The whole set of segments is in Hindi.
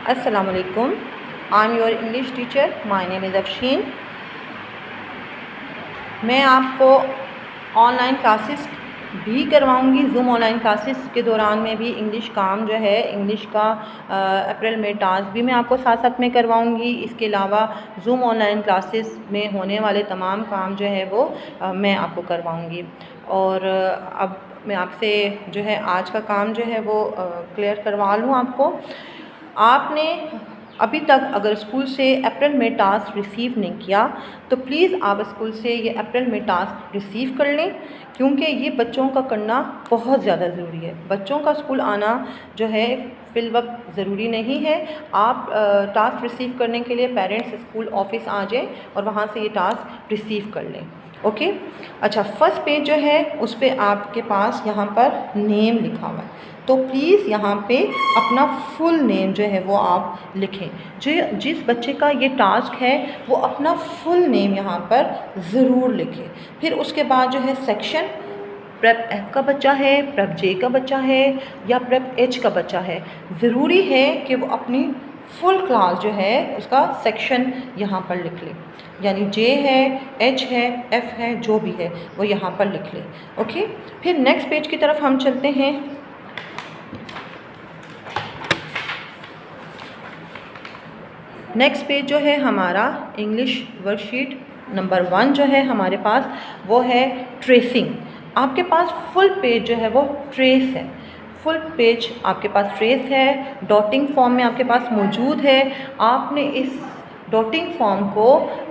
अस्सलाम वालेकुम। I am your English teacher, my name is Afsheen. मैं आपको ऑनलाइन क्लासेस भी करवाऊंगी। जूम ऑनलाइन क्लासेस के दौरान में भी इंग्लिश काम जो है, इंग्लिश का अप्रैल में टास्क भी मैं आपको साथ साथ में करवाऊंगी। इसके अलावा जूम ऑनलाइन क्लासेस में होने वाले तमाम काम जो है वो मैं आपको करवाऊंगी। और अब मैं आपसे जो है आज का काम जो है वो क्लियर करवा लूँ आपको। आपने अभी तक अगर स्कूल से अप्रैल में टास्क रिसीव नहीं किया तो प्लीज़ आप स्कूल से ये अप्रैल में टास्क रिसीव कर लें, क्योंकि ये बच्चों का करना बहुत ज़्यादा ज़रूरी है। बच्चों का स्कूल आना जो है फिल वक्त ज़रूरी नहीं है। आप टास्क रिसीव करने के लिए पेरेंट्स स्कूल ऑफिस आ जाएं और वहाँ से ये टास्क रिसीव कर लें। ओके अच्छा, फर्स्ट पेज जो है उस पर आपके पास यहाँ पर नेम लिखा हुआ है, तो प्लीज़ यहाँ पे अपना फुल नेम जो है वो आप लिखें। जिस बच्चे का ये टास्क है वो अपना फुल नेम यहाँ पर ज़रूर लिखें। फिर उसके बाद जो है सेक्शन, प्रेप एफ का बच्चा है, प्रेप जे का बच्चा है या प्रेप एच का बच्चा है, ज़रूरी है कि वो अपनी फुल क्लास जो है उसका सेक्शन यहाँ पर लिख ले। यानी जे है, एच है, एफ है, जो भी है वो यहाँ पर लिख ले। ओके, फिर नेक्स्ट पेज की तरफ हम चलते हैं। नेक्स्ट पेज जो है हमारा इंग्लिश वर्कशीट नंबर 1 जो है हमारे पास वो है ट्रेसिंग। आपके पास फुल पेज जो है वो ट्रेस है, फुल पेज आपके पास ट्रेस है, डॉटिंग फॉर्म में आपके पास मौजूद है। आपने इस डॉटिंग फॉर्म को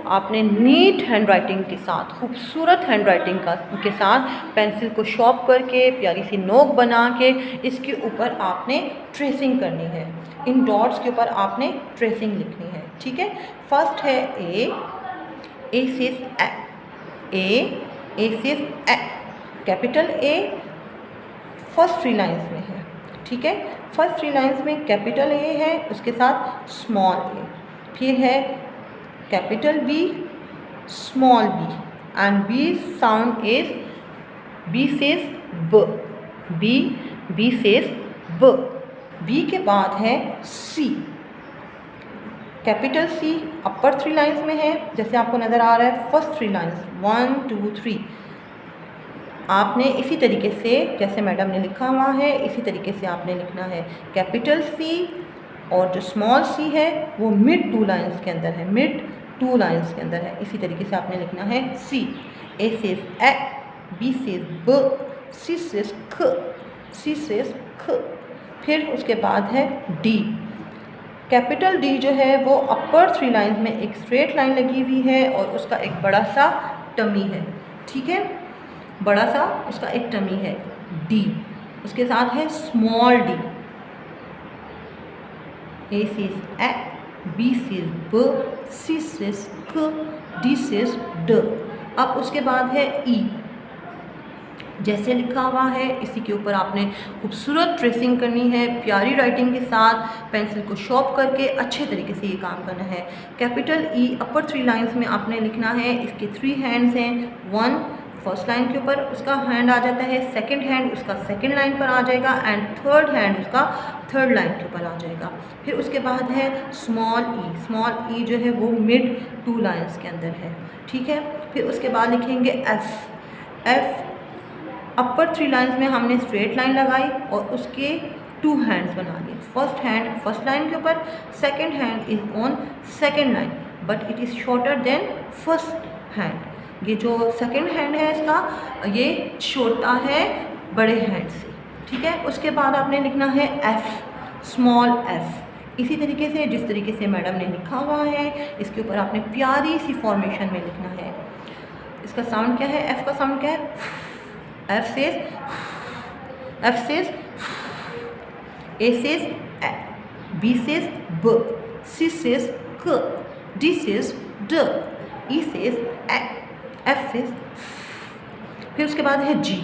आपने नीट हैंड राइटिंग के साथ, खूबसूरत हैंड राइटिंग के साथ पेंसिल को शार्प करके प्यारी सी नोक बना के इसके ऊपर आपने ट्रेसिंग करनी है। इन डॉट्स के ऊपर आपने ट्रेसिंग लिखनी है। ठीक है, फर्स्ट है A says A says A, capital A first 3 lines में है। ठीक है, फर्स्ट 3 लाइन्स में कैपिटल ए है, उसके साथ स्मॉल ए, फिर है capital B, small B, and B sound is B says ब, बी सेज ब। बी के बाद है सी, कैपिटल सी अपर 3 लाइन्स में है, जैसे आपको नज़र आ रहा है फर्स्ट 3 लाइन्स 1 2 3। आपने इसी तरीके से जैसे मैडम ने लिखा हुआ है इसी तरीके से आपने लिखना है। कैपिटल सी और जो स्मॉल सी है वो मिड 2 लाइन्स के अंदर है, मिड 2 लाइन्स के अंदर है। इसी तरीके से आपने लिखना है सी, ए सेज ए, बी सेज ब, सी सेज ख, सी सेज ख। फिर उसके बाद है डी, कैपिटल डी जो है वो अपर 3 लाइन्स में एक स्ट्रेट लाइन लगी हुई है और उसका एक बड़ा सा टमी है। ठीक है, बड़ा सा उसका एक टमी है डी। उसके साथ है स्मॉल डी, ए सेज ए, बी सेज ब, सी सेज क, डी सेज ड। अब उसके बाद है ई, जैसे लिखा हुआ है इसी के ऊपर आपने खूबसूरत ट्रेसिंग करनी है, प्यारी राइटिंग के साथ पेंसिल को शार्प करके अच्छे तरीके से ये काम करना है। कैपिटल ई अपर 3 लाइन्स में आपने लिखना है। इसके 3 हैंड्स हैं, 1 फर्स्ट लाइन के ऊपर उसका हैंड आ जाता है, सेकंड हैंड उसका सेकंड लाइन पर आ जाएगा एंड थर्ड हैंड उसका थर्ड लाइन के ऊपर आ जाएगा। फिर उसके बाद है स्मॉल ई जो है वो मिड 2 लाइन्स के अंदर है। ठीक है, फिर उसके बाद लिखेंगे एफ अपर 3 लाइन्स में हमने स्ट्रेट लाइन लगाई और उसके 2 हैंड्स बना लिए। फर्स्ट हैंड फर्स्ट लाइन के ऊपर, second hand is on second line but it is shorter than first hand. ये जो सेकंड हैंड है इसका ये छोटा है बड़े हैंड से। ठीक है, उसके बाद आपने लिखना है एफ, स्मॉल एफ। इसी तरीके से जिस तरीके से मैडम ने लिखा हुआ है इसके ऊपर आपने प्यारी सी फॉर्मेशन में लिखना है। इसका साउंड क्या है, एफ का साउंड क्या है, एफ सेज ए सेज ए, बी सेज ब, सी सेज क, डी सेज ड, ई सेज ए, एफ सेज। फिर उसके बाद है जी,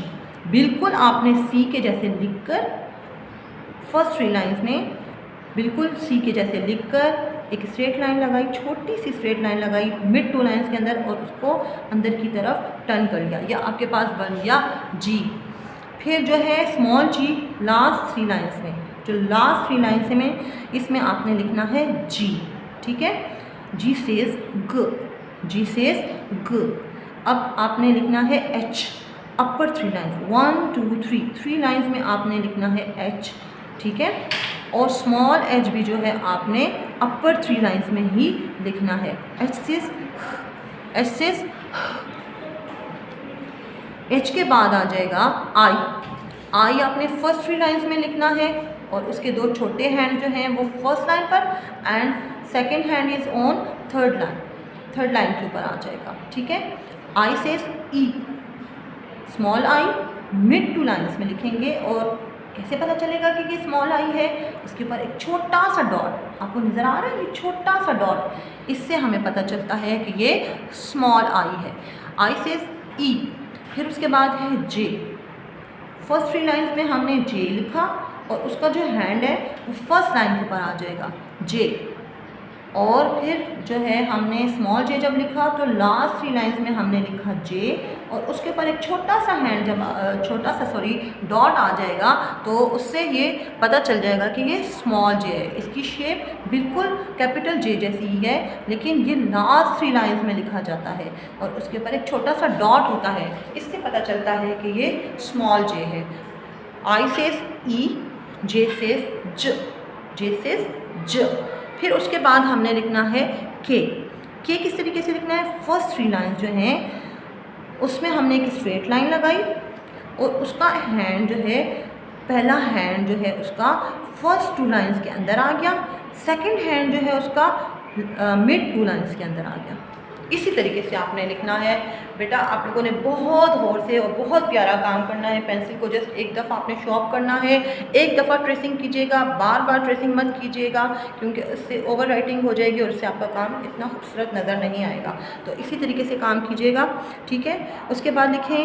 बिल्कुल आपने सी के जैसे लिखकर फर्स्ट 3 लाइन्स में बिल्कुल सी के जैसे लिखकर एक स्ट्रेट लाइन लगाई, छोटी सी स्ट्रेट लाइन लगाई मिड 2 लाइन्स के अंदर और उसको अंदर की तरफ टर्न कर लिया, या आपके पास बन गया जी। फिर जो है स्मॉल जी लास्ट 3 लाइन्स में जो लास्ट 3 लाइन्स में इसमें आपने लिखना है जी, ठीक है। जी सेज ग, जी सेज ग। अब आपने लिखना है एच, अपर 3 लाइन्स 1 2 3 लाइन्स में आपने लिखना है एच, ठीक है। और स्मॉल एच भी जो है आपने अपर 3 लाइन्स में ही लिखना है। H says, H says, H के बाद आ जाएगा आई। आई आपने फर्स्ट 3 लाइन्स में लिखना है और उसके 2 छोटे हैंड जो हैं वो फर्स्ट लाइन पर and second hand is on third line के ऊपर आ जाएगा, ठीक है। आई सेज ई, स्मॉल आई मिड 2 लाइन्स में लिखेंगे। और कैसे पता चलेगा कि ये स्मॉल आई है? इसके ऊपर एक छोटा सा डॉट आपको नज़र आ रहा है, ये छोटा सा डॉट, इससे हमें पता चलता है कि ये स्मॉल आई है। आई सेज ई, फिर उसके बाद है जे। फर्स्ट 3 लाइन्स में हमने जे लिखा और उसका जो हैंड है वो फर्स्ट लाइन के ऊपर आ जाएगा जे। और फिर जो है हमने स्मॉल जे जब लिखा तो लास्ट 3 लाइन्स में हमने लिखा जे और उसके ऊपर एक छोटा सा हैंड जब डॉट आ जाएगा तो उससे ये पता चल जाएगा कि ये स्मॉल जे है। इसकी शेप बिल्कुल कैपिटल जे जैसी ही है, लेकिन ये लास्ट 3 लाइन्स में लिखा जाता है और उसके ऊपर एक छोटा सा डॉट होता है, इससे पता चलता है कि ये स्मॉल जे है। I says E, J says ज, जे सेज ज। फिर उसके बाद हमने लिखना है के। के किस तरीके से लिखना है? फर्स्ट 3 लाइन जो हैं उसमें हमने एक स्ट्रेट लाइन लगाई और उसका हैंड जो है, पहला हैंड जो है उसका फर्स्ट 2 लाइन्स के अंदर आ गया, सेकंड हैंड जो है उसका मिड 2 लाइन्स के अंदर आ गया। इसी तरीके से आपने लिखना है। बेटा आप लोगों ने बहुत गौर से और बहुत प्यारा काम करना है। पेंसिल को जस्ट एक दफ़ा आपने शॉर्प करना है, एक दफ़ा ट्रेसिंग कीजिएगा, बार बार ट्रेसिंग मत कीजिएगा क्योंकि उससे ओवर राइटिंग हो जाएगी और उससे आपका काम इतना खूबसूरत नज़र नहीं आएगा। तो इसी तरीके से काम कीजिएगा, ठीक है। उसके बाद लिखें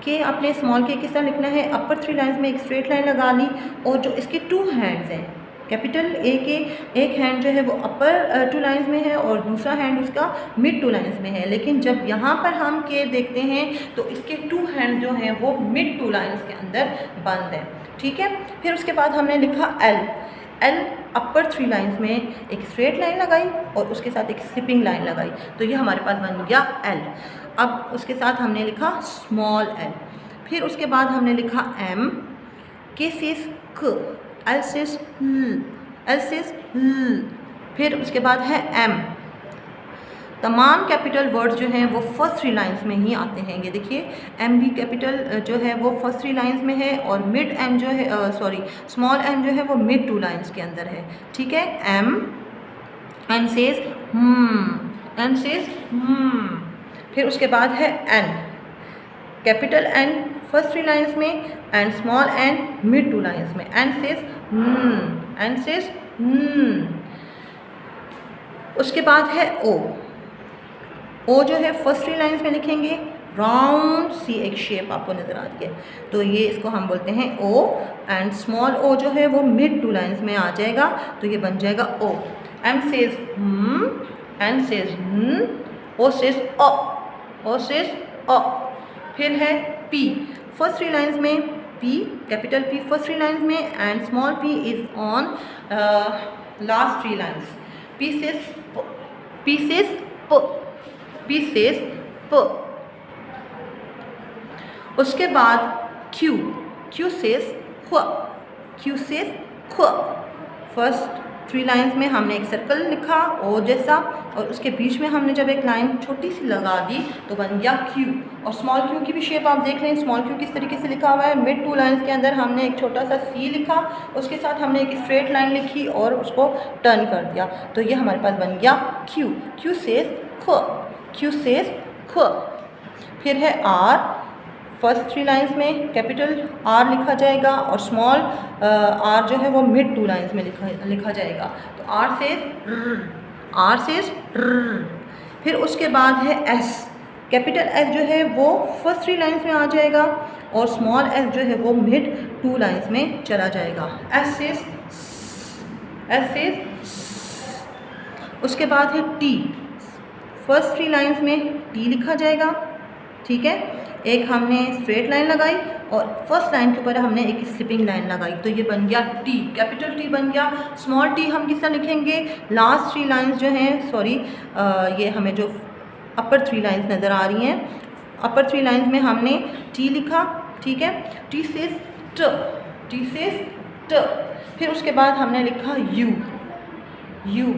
के आपने स्मॉल के किस तरह लिखना है? अपर 3 लाइन्स में एक स्ट्रेट लाइन लगा ली और जो इसके 2 हैंड्स हैं, कैपिटल ए के एक हैंड जो है वो अपर 2 लाइन्स में है और दूसरा हैंड उसका मिड 2 लाइन्स में है, लेकिन जब यहाँ पर हम के देखते हैं तो इसके 2 हैंड जो हैं वो मिड 2 लाइन्स के अंदर बंद है, ठीक है। फिर उसके बाद हमने लिखा एल अपर 3 लाइन्स में एक स्ट्रेट लाइन लगाई और उसके साथ एक स्लिपिंग लाइन लगाई, तो ये हमारे पास बन गया एल। अब उसके साथ हमने लिखा स्मॉल एल। फिर उसके बाद हमने लिखा एम, के सेज क, एल सेज ल, एल सेज ल। फिर उसके बाद है एम। तमाम कैपिटल वर्ड्स जो हैं वो फर्स्ट 3 लाइन्स में ही आते हैं। ये देखिए एम भी कैपिटल जो है वो फर्स्ट 3 लाइन्स में है और मिड एम जो है स्मॉल एम जो है वो मिड 2 लाइन्स के अंदर है, ठीक है। एम सेज एम सेज फिर उसके बाद है N, capital N first 3 lines में and small N mid 2 lines में। एन सेज उसके बाद है ओ जो है फर्स्ट 3 लाइन्स में लिखेंगे, राउंड सी एक शेप आपको नज़र आ रही है, तो ये इसको हम बोलते हैं ओ एंड स्मॉल ओ जो है वो मिड 2 लाइन्स में आ जाएगा, तो ये बन जाएगा O. M says N says O says O says ओ। फिर है पी, फर्स्ट 3 लाइन्स में P, capital P first 3 lines में and small P is on last 3 lines. P says प, पी सेज प, पी सेज प। उसके बाद क्यू सेज ख, क्यू सेज ख। फर्स्ट 3 लाइन्स में हमने एक सर्कल लिखा ओ जैसा और उसके बीच में हमने जब एक लाइन छोटी सी लगा दी तो बन गया क्यू। और स्मॉल क्यू की भी शेप आप देख रहे हैं, स्मॉल क्यू किस तरीके से लिखा हुआ है, मिड 2 लाइन्स के अंदर हमने एक छोटा सा सी लिखा, उसके साथ हमने एक स्ट्रेट लाइन लिखी और उसको टर्न कर दिया, तो ये हमारे पास बन गया क्यू। क्यू सेज ख, क्यू सेज ख। फिर है आर, फर्स्ट 3 लाइन्स में कैपिटल आर लिखा जाएगा और स्मॉल आर जो है वो मिड 2 लाइन्स में लिखा जाएगा, तो आर सेज र। फिर उसके बाद है एस, कैपिटल एस जो है वो फर्स्ट 3 लाइन्स में आ जाएगा और स्मॉल एस जो है वो मिड 2 लाइन्स में चला जाएगा। S says. उसके बाद है टी, फर्स्ट 3 लाइन्स में टी लिखा जाएगा, ठीक है। एक हमने स्ट्रेट लाइन लगाई और फर्स्ट लाइन के ऊपर हमने एक स्लिपिंग लाइन लगाई, तो ये बन गया टी, कैपिटल टी बन गया। स्मॉल टी हम किस तरह लिखेंगे, लास्ट 3 लाइंस जो हैं, सॉरी ये हमें जो अपर 3 लाइंस नज़र आ रही हैं, अपर 3 लाइंस में हमने टी लिखा, ठीक है, टी से ट, टी से ट। फिर उसके बाद हमने लिखा यू, यू,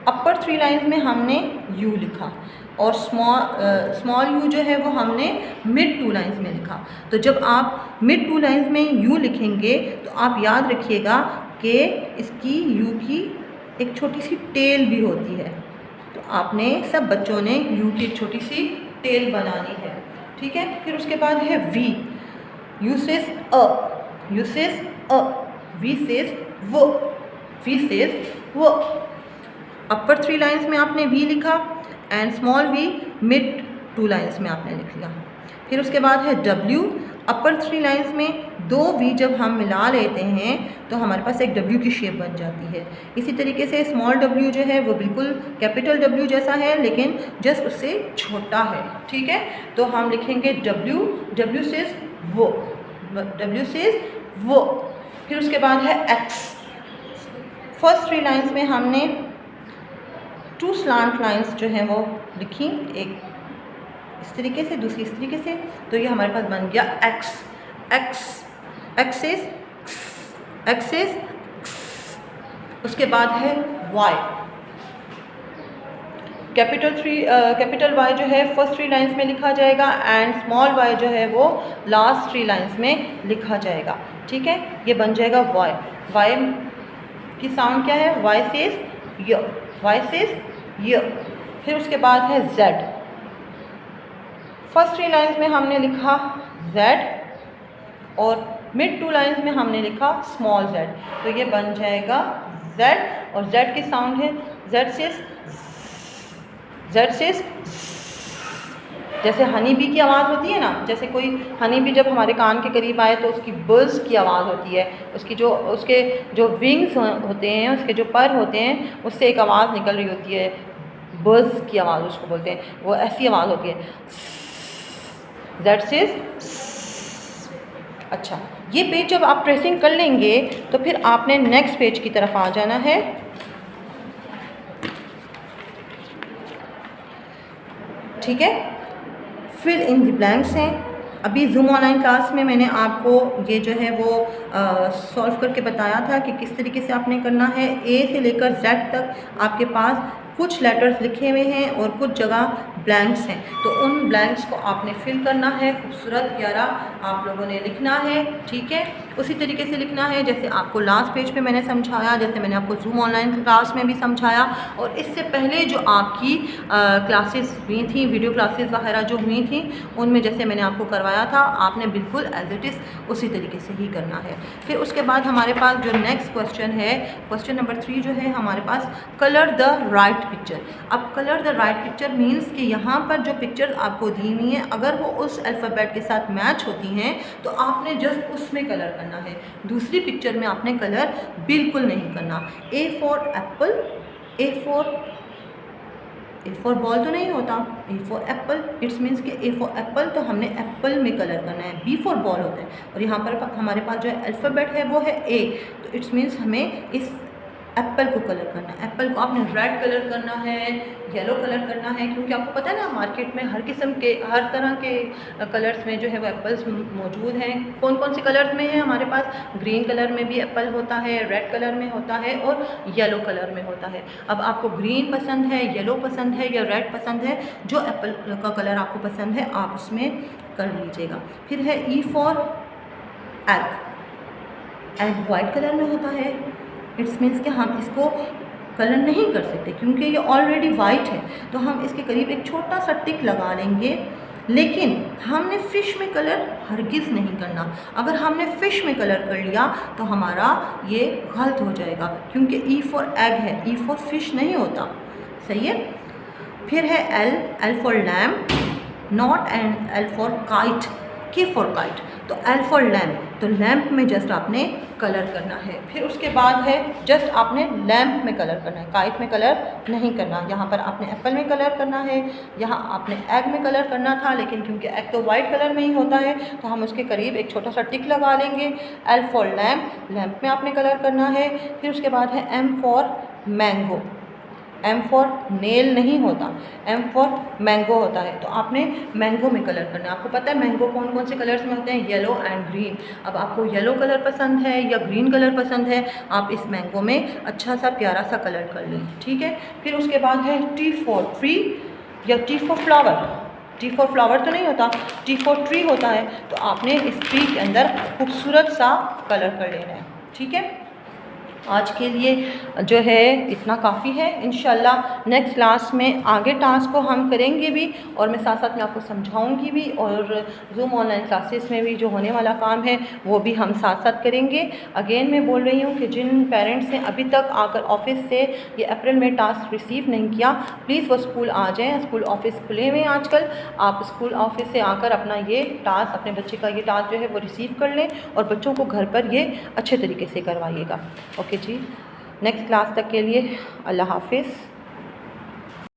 अपर 3 लाइंस में हमने यू लिखा और स्मॉल यू जो है वो हमने मिड 2 लाइंस में लिखा। तो जब आप मिड 2 लाइंस में यू लिखेंगे तो आप याद रखिएगा कि इसकी यू की एक छोटी सी टेल भी होती है, तो आपने सब बच्चों ने यू की एक छोटी सी टेल बनानी है, ठीक है। फिर उसके बाद है वी, यू सेज अ, यू सेज अ, वी सेज वो, वी सेज वो। अपर 3 लाइंस में आपने वी लिखा and small V mid 2 lines में आपने लिख लिया। फिर उसके बाद है डब्ल्यू, अपर 3 लाइंस में 2 वी जब हम मिला लेते हैं तो हमारे पास एक डब्ल्यू की शेप बन जाती है। इसी तरीके से स्मॉल डब्ल्यू जो है वो बिल्कुल कैपिटल डब्ल्यू जैसा है लेकिन जस्ट उससे छोटा है, ठीक है। तो हम लिखेंगे डब्ल्यू, डब्ल्यू सेज वो, डब्ल्यू सेज वो। फिर उसके बाद है एक्स, फर्स्ट 3 लाइंस में हमने 2 स्लांट लाइंस जो हैं वो लिखी, एक इस तरीके से, दूसरी इस तरीके से, तो ये हमारे पास बन गया एक्स, एक्स, एक्सेस, एक्सेस। उसके बाद है वाई, कैपिटल वाई जो है फर्स्ट 3 लाइंस में लिखा जाएगा एंड स्मॉल वाई जो है वो लास्ट 3 लाइंस में लिखा जाएगा, ठीक है। ये बन जाएगा वाई, वाई की साउंड क्या है, वाई सेज य, वाई सेज य। फिर उसके बाद है जेड, फर्स्ट 3 लाइंस में हमने लिखा जेड और मिड 2 लाइंस में हमने लिखा स्मॉल जेड, तो ये बन जाएगा जेड और जेड की साउंड है जेड सेज, जेड सेज। जैसे हनी बी की आवाज़ होती है ना, जैसे कोई हनी बी जब हमारे कान के करीब आए तो उसकी बज़ की आवाज़ होती है, उसके जो विंग्स होते हैं, उसके जो पर होते हैं, उससे एक आवाज़ निकल रही होती है, बज़ की आवाज़ उसको बोलते हैं, वो ऐसी आवाज़ होती है, दैट सेज। अच्छा, ये पेज जब आप प्रेसिंग कर लेंगे तो फिर आपने नेक्स्ट पेज की तरफ आ जाना है। ठीक है, फिल इन द ब्लैंक्स हैं। अभी जूम ऑनलाइन क्लास में मैंने आपको ये जो है वो सॉल्व करके बताया था कि किस तरीके से आपने करना है। ए से लेकर जेड तक आपके पास कुछ लेटर्स लिखे हुए हैं और कुछ जगह ब्लैंक्स हैं, तो उन ब्लैंक्स को आपने फिल करना है, खूबसूरत प्यारा आप लोगों ने लिखना है। ठीक है, उसी तरीके से लिखना है जैसे आपको लास्ट पेज पे मैंने समझाया, जैसे मैंने आपको जूम ऑनलाइन क्लास में भी समझाया, और इससे पहले जो आपकी क्लासेस हुई थी, वीडियो क्लासेस वगैरह जो हुई थी, उनमें जैसे मैंने आपको करवाया था, आपने बिल्कुल एज इट इज़ उसी तरीके से ही करना है। फिर उसके बाद हमारे पास जो नेक्स्ट क्वेश्चन है, क्वेश्चन नंबर 3 जो है हमारे पास, कलर द राइट पिक्चर। अब colour the right picture means कि यहाँ पर जो पिक्चर आपको दी हुई हैं, अगर वो उस अल्फ़ाबेट के साथ मैच होती हैं तो आपने जस्ट उसमें कलर करना है, दूसरी पिक्चर में आपने कलर बिल्कुल नहीं करना। A for Apple, A for ball तो नहीं होता, A for Apple, it's means कि ए फॉर एप्पल तो हमने एप्पल में कलर करना है। बी फॉर बॉल होता है, और यहाँ पर हमारे पास जो अल्फ़ाबेट है वो है ए, तो इट्स मीन्स हमें इस एप्पल को कलर करना है। एप्पल को आपने रेड कलर करना है, येलो कलर करना है, क्योंकि आपको पता है ना मार्केट में हर किस्म के, हर तरह के कलर्स में जो है वो एप्पल्स मौजूद हैं। कौन कौन से कलर्स में है हमारे पास? ग्रीन कलर में भी एप्पल होता है, रेड कलर में होता है और येलो कलर में होता है। अब आपको ग्रीन पसंद है, येलो पसंद है या रेड पसंद है, जो एप्पल का कलर आपको पसंद है आप उसमें कर लीजिएगा। फिर है E for egg, egg white colour में होता है, इट्स मीन्स कि हम इसको कलर नहीं कर सकते क्योंकि ये ऑलरेडी वाइट है, तो हम इसके करीब एक छोटा सा टिक लगा लेंगे। लेकिन हमने फ़िश में कलर हरगिज़ नहीं करना। अगर हमने फ़िश में कलर कर लिया तो हमारा ये गलत हो जाएगा, क्योंकि ई फॉर एग है, ई फॉर फिश नहीं होता। सही है। फिर है L, L for lamp, not and L for kite, के फॉर काइट। तो एल फॉर लैम्प, तो लैम्प में जस्ट आपने कलर करना है। फिर उसके बाद है जस्ट आपने लैम्प में कलर करना है, काइट में कलर नहीं करना। यहाँ पर आपने एप्पल में कलर करना है, यहाँ आपने एग में कलर करना था, लेकिन क्योंकि एग तो वाइट कलर में ही होता है तो हम उसके करीब एक छोटा सा टिक लगा लेंगे। एल फॉर लैम्प, लैम्प में आपने कलर करना है। फिर उसके बाद है M for mango, M for nail नहीं होता, एम फॉर मैंगो होता है, तो आपने मैंगो में कलर करना है। आपको पता है मैंगो कौन कौन से कलर्स में होते हैं, येलो एंड ग्रीन। अब आपको येलो कलर पसंद है या ग्रीन कलर पसंद है, आप इस मैंगो में अच्छा सा प्यारा सा कलर कर लें, ठीक है। फिर उसके बाद है टी फॉर ट्री या T for flower. T for flower तो नहीं होता, टी फॉर ट्री होता है, तो आपने इस ट्री के अंदर खूबसूरत सा कलर कर लेना है, ठीक है। आज के लिए जो है इतना काफ़ी है। इंशाल्लाह नेक्स्ट क्लास में आगे टास्क को हम करेंगे भी, और मैं साथ साथ में आपको समझाऊंगी भी, और जूम ऑनलाइन क्लासेस में भी जो होने वाला काम है वो भी हम साथ साथ करेंगे। अगेन मैं बोल रही हूँ कि जिन पेरेंट्स ने अभी तक आकर ऑफिस से ये अप्रैल में टास्क रिसीव नहीं किया, प्लीज़ वो स्कूल आ जाएँ। स्कूल ऑफिस खुले हुए हैं आजकल, आप स्कूल ऑफिस से आकर अपना ये टास्क, अपने बच्चे का ये टास्क जो है वो रिसीव कर लें और बच्चों को घर पर ये अच्छे तरीके से करवाइएगा। ओके जी, नेक्स्ट क्लास तक के लिए अल्लाह हाफिज़।